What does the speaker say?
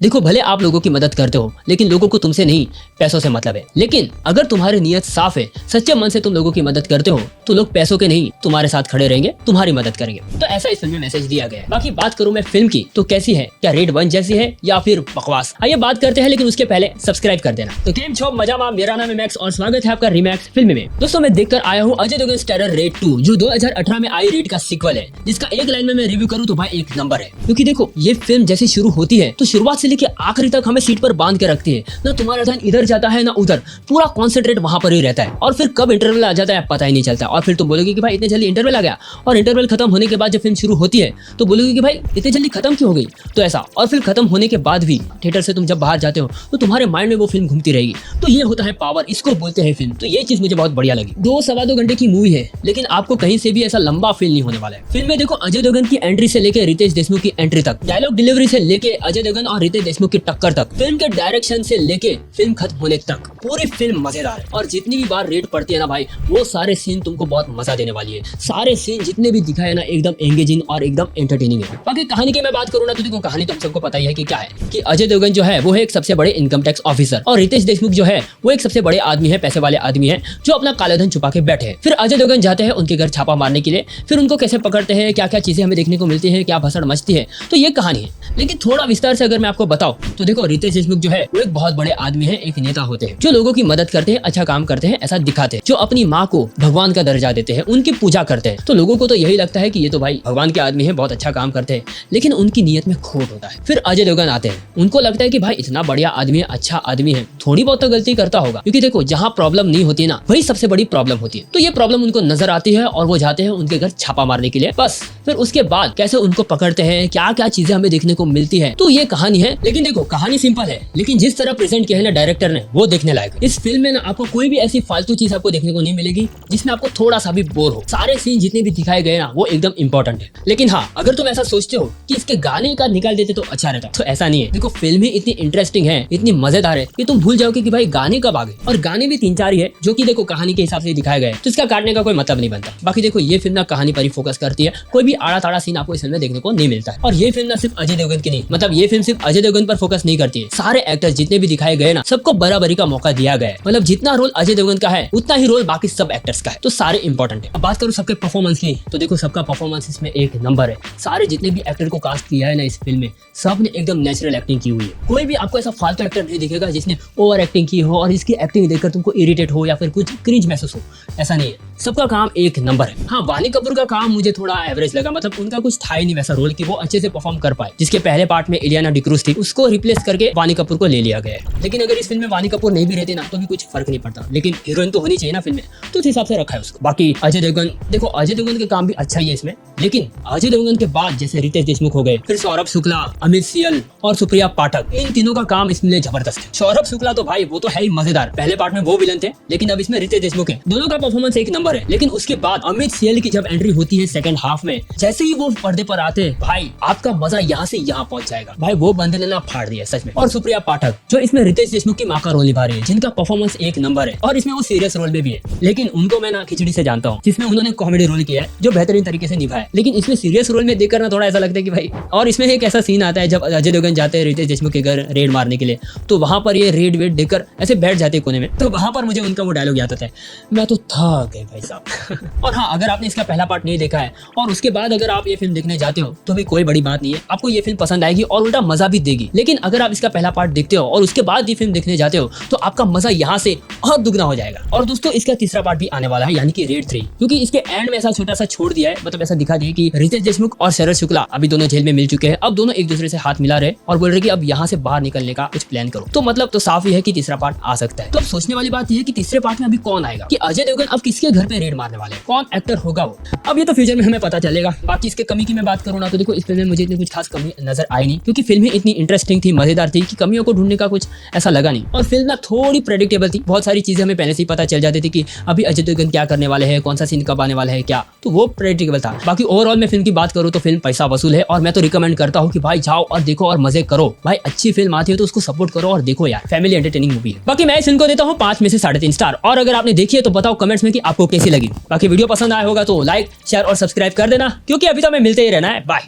देखो भले आप लोगों की मदद करते हो, लेकिन लोगों को तुमसे नहीं पैसों से मतलब है। लेकिन अगर तुम्हारी नीयत साफ है, सच्चे मन से तुम लोगों की मदद करते हो, तो लोग पैसों के नहीं तुम्हारे साथ खड़े रहेंगे, तुम्हारी मदद करेंगे। तो ऐसा इस फिल्म में मैसेज दिया गया है। बाकी बात करूं मैं फिल्म की, तो कैसी है? क्या रेड 1 जैसी है या फिर बकवास? आइए बात करते हैं, लेकिन उसके पहले सब्सक्राइब कर देना। तो केम छो मजामा, मेरा नाम है मैक्स और स्वागत है आपका रीमैक्स फिल्म में। दोस्तों मैं देखकर आया हूँ अजय देवगन स्टारर रेड 2, जो 2018 में आई रेड का सीक्वल है, जिसका एक लाइन में मैं रिव्यू करूँ तो भाई एक नंबर है। क्योंकि देखो ये फिल्म जैसी शुरू होती है तो शुरुआत से लेकर आखिरी तक हमें सीट पर बांध के रखती है। ना तुम्हारा ध्यान इधर जाता है ना उधर, पूरा कॉन्सेंट्रेट वहां पर ही रहता है। और फिर कब इंटरवल आ जाता है पता ही नहीं चलता। और फिर तुम बोलोगे कि भाई इतने जल्दी इंटरवल आ गया, और इंटरवल खत्म होने के बाद जब फिल्म शुरू होती है तो बोलोगे कि भाई इतने जल्दी खत्म क्यों हो गई, तो ऐसा। और फिर खत्म होने के बाद भी थिएटर से तुम जब बाहर जाते हो तो तुम्हारे माइंड में वो फिल्म घूमती रहेगी। तो ये होता है पावर, इसको बोलते हैं फिल्म। तो ये चीज मुझे बहुत बढ़िया लगी। 2-2.25 घंटे की मूवी है, लेकिन आपको कहीं से भी ऐसा लंबा फील नहीं होने वाला है। फिल्म में देखो अजय देवगन की एंट्री से लेकर रितेश देशमुख की एंट्री तक, डायलॉग डिलीवरी से लेके अजय देवगन और रितेश देशमुख की टक्कर तक, फिल्म के डायरेक्शन से लेके फिल्म खत्म होने तक, पूरी फिल्म मजेदार है। और जितनी भी बार रेड पड़ती है ना भाई, वो सारे सीन तुमको बहुत मजा देने वाली है। सारे सीन जितने भी दिखाए ना एकदम एंगेजिंग और एकदम एंटरटेनिंग है। बाकी कहानी की मैं बात करूँ ना, तो देखो कहानी तो सबको पता ही है कि क्या है, कि अजय देवगन जो है वो है एक सबसे बड़े इनकम टैक्स ऑफिसर, और रितेश देशमुख जो है वो एक सबसे बड़े आदमी है, पैसे वाले आदमी है, जो अपना काला धन छुपा के बैठे हैं। फिर अजय देवगन जाते हैं उनके घर छापा मारने के लिए। फिर उनको कैसे पकड़ते हैं, क्या क्या चीजें हमें देखने को मिलती है, क्या भसड़ मचती है, तो ये कहानी है। लेकिन थोड़ा विस्तार से अगर मैं आपको बताऊं तो देखो रितेश देशमुख जो है वो एक बहुत बड़े आदमी है, एक नेता होते हैं, जो लोगों की मदद करते हैं, अच्छा काम करते हैं, ऐसा दिखाते हैं, जो अपनी माँ को भगवान का दर्जा देते हैं, उनकी पूजा करते हैं। तो लोगों को तो यही लगता है कि ये तो भाई भगवान के आदमी है, बहुत अच्छा काम करते हैं, लेकिन उनकी नीयत में खोट होता है। फिर अजय देवगन आते हैं, उनको लगता है कि भाई इतना बढ़िया आदमी है, अच्छा आदमी है, थोड़ी बहुत तो गलती करता होगा। क्योंकि देखो जहाँ प्रॉब्लम नहीं होती ना, वही सबसे बड़ी प्रॉब्लम होती है। तो ये प्रॉब्लम उनको नजर आती है और वो जाते हैं उनके घर छापा मारने के लिए। बस फिर उसके बाद कैसे उनको पकड़ते हैं, क्या क्या चीजें हमें देखने को मिलती है, तो ये कहानी है। लेकिन देखो कहानी सिंपल है, लेकिन जिस तरह प्रेजेंट किया है ना डायरेक्टर ने, वो देखने लायक। इस फिल्म में ना आपको कोई भी ऐसी फालतू चीज आपको देखने को नहीं मिलेगी जिसमें आपको थोड़ा सा भी बोर हो। सारे सीन जितने भी दिखाए गए ना वो एकदम इंपॉर्टेंट है। लेकिन हाँ, अगर तुम ऐसा सोचते हो कि इसके गाने का निकाल देते तो अच्छा रहता, तो ऐसा नहीं है। देखो फिल्म ही इतनी इंटरेस्टिंग है, इतनी मजेदार है कि तुम भूल जाओगे कि भाई गाने कब आ गए। और गाने भी 3-4 ही है, जो कि देखो कहानी के हिसाब से दिखाया गया है, तो इसका काटने का कोई मतलब नहीं बनता। बाकी देखो ये फिल्म ना कहानी पर ही फोकस करती है, कोई भी आड़ा ताड़ा सीन आपको इस फिल्म में देखने को नहीं मिलता है। और ये फिल्म ना सिर्फ अजय देवगन की नहीं, मतलब ये फिल्म सिर्फ अजय देवगन पर फोकस नहीं करती है। सारे एक्टर्स जितने भी दिखाए गए ना, सबको बराबरी का मौका दिया गया है। मतलब जितना रोल अजय देवगन का है, उतना ही रोल बाकी सब एक्टर्स का है। तो सारे इंपॉर्टेंट है। अब बात करूँ सबके परफॉर्मेंस की, तो देखो सबका परफॉर्मेंस इसमें एक नंबर है। सारे जितने भी एक्टर को कास्ट किया है ना इस फिल्म में, सब ने एकदम नेचुरल एक्टिंग की हुई है। कोई भी आपको ऐसा फालतू एक्टर नहीं दिखेगा जिसने ओवर एक्टिंग की हो और इसकी एक्टिंग देखकर तुमको इरिटेट हो या फिर कुछ क्रिंज महसूस हो, ऐसा नहीं है। सबका काम एक नंबर है। हाँ, वानी कपूर का काम मुझे थोड़ा एवरेज लगा, मतलब उनका कुछ था ही नहीं वैसा रोल कि वो अच्छे से परफॉर्म कर पाए। जिसके पहले पार्ट में इलियाना डिक्रूज थी, उसको रिप्लेस करके वानी कपूर को ले लिया गया है। लेकिन अगर इस फिल्म में वानी कपूर नहीं भी रहती ना, तो भी कुछ फर्क नहीं पड़ता। लेकिन हीरोइन तो होनी चाहिए ना फिल्म में, तो उस हिसाब से रखा है उसको। बाकी अजय देवगन, देखो अजय देवगन का काम भी अच्छा ही है इसमें, लेकिन अजय देवगन के बाद जैसे रितेश देशमुख हो गए, फिर सौरभ शुक्ला, अमित सियल और सुप्रिया पाठक, इन तीनों का काम इसमें जबरदस्त है। सौरभ शुक्ला तो भाई वो तो है ही मजेदार। पहले पार्ट में वो विलन थे, लेकिन अब इसमें रितेश देशमुख है। दोनों का परफॉर्मेंस एक नंबर है। लेकिन उसके बाद अमित सियल की जब एंट्री होती है सेकंड हाफ में, जैसे ही वो पर्दे पर आते हैं, भाई आपका मजा यहाँ से यहाँ पहुंच जाएगा। भाई वो बंदे ने ना फाड़ दिया सच में। और सुप्रिया पाठक जो इसमें रितेश देशमुख की माँ का रोल निभा रही है, जिनका परफॉर्मेंस एक नंबर है, और इसमें वो सीरियस रोल में भी है। लेकिन उनको मैं ना खिचड़ी से जानता हूँ, जिसमें उन्होंने कॉमेडी रोल किया है जो बेहतरीन तरीके से निभाया। लेकिन इसमें सीरियस रोल में देखकर ना थोड़ा ऐसा लगता है कि भाई। और इसमें एक ऐसा सीन आता है जब अजय देवगन जाते हैं रितेश देशमुख के घर रेड मारने के लिए, तो वहां पर ये रेड वेड देखकर ऐसे बैठ जाते कोने में, तो वहां पर मुझे उनका वो डायलॉग याद आता है, मैं तो थक गए भाई साहब। और हाँ, अगर आपने इसका पहला पार्ट नहीं देखा है और उसके बाद अगर आप ये फिल्म देखने जाते हो, तो भी कोई बड़ी बात नहीं है, आपको ये फिल्म पसंद आएगी और उल्टा मजा भी देगी। लेकिन अगर आप इसका पहला पार्ट देखते हो और उसके बाद ये फिल्म देखने जाते हो, तो आपका मजा यहाँ से और दुगना हो जाएगा। और दोस्तों इसका तीसरा पार्ट भी आने वाला है, यानी कि रेड 3, क्योंकि इसके एंड में ऐसा छोटा सा छोड़ दिया है, मतलब ऐसा दिखा दिया कि रितेश देशमुख और सौरभ शुक्ला अभी दोनों जेल में मिल चुके हैं। अब दोनों एक दूसरे से हाथ मिला रहे और बोल रहे कि अब यहाँ से बाहर निकलने का कुछ प्लान करो। तो मतलब तो साफ ही है कि तीसरा पार्ट आ सकता है। तो अब सोचने वाली बात यह है कि तीसरे पार्ट में अभी कौन आएगा, कि अजय देवगन अब किसके घर पे रेड मारने वाले, कौन एक्टर होगा वो, अब ये तो फ्यूचर में हमें पता चलेगा। बाकी इसके कमी की मैं बात करूँ ना, तो देखो इस फिल्म में मुझे इतनी कुछ खास कमी नजर आई नहीं, क्योंकि फिल्म इतनी इंटरेस्टिंग थी, मजेदार थी कि कमियों को ढूंढने का कुछ ऐसा लगा नहीं। और फिल्म ना थोड़ी प्रेडिक्टेबल थी, बहुत सारी चीजें हमें पहले से ही पता चल जाती थी कि अभी अजय देवगन क्या करने वाले हैं, कौन सा सीन कब आने वाला है क्या, तो वो प्रेडिक्टेबल था। बाकी ओवरऑल मैं फिल्म की बात करूँ तो फिल्म पैसा वसूल है, और मैं तो रिकमेंड करता हूँ कि भाई जाओ और देखो और मजे करो। भाई अच्छी फिल्म आती है तो उसको सपोर्ट करो और देखो यार, फैमिली एंटरटेनिंग मूवी है। बाकी मैं इस फिल्म को देता हूँ 5 में से 3.5 स्टार। और अगर आपने देखी है तो बताओ कमेंट्स में कि आपको कैसी लगी। बाकी वीडियो पसंद आया होगा तो लाइक, शेयर और सब्सक्राइब कर देना, क्योंकि अभी तो हमें मिलते ही रहना है। बाय।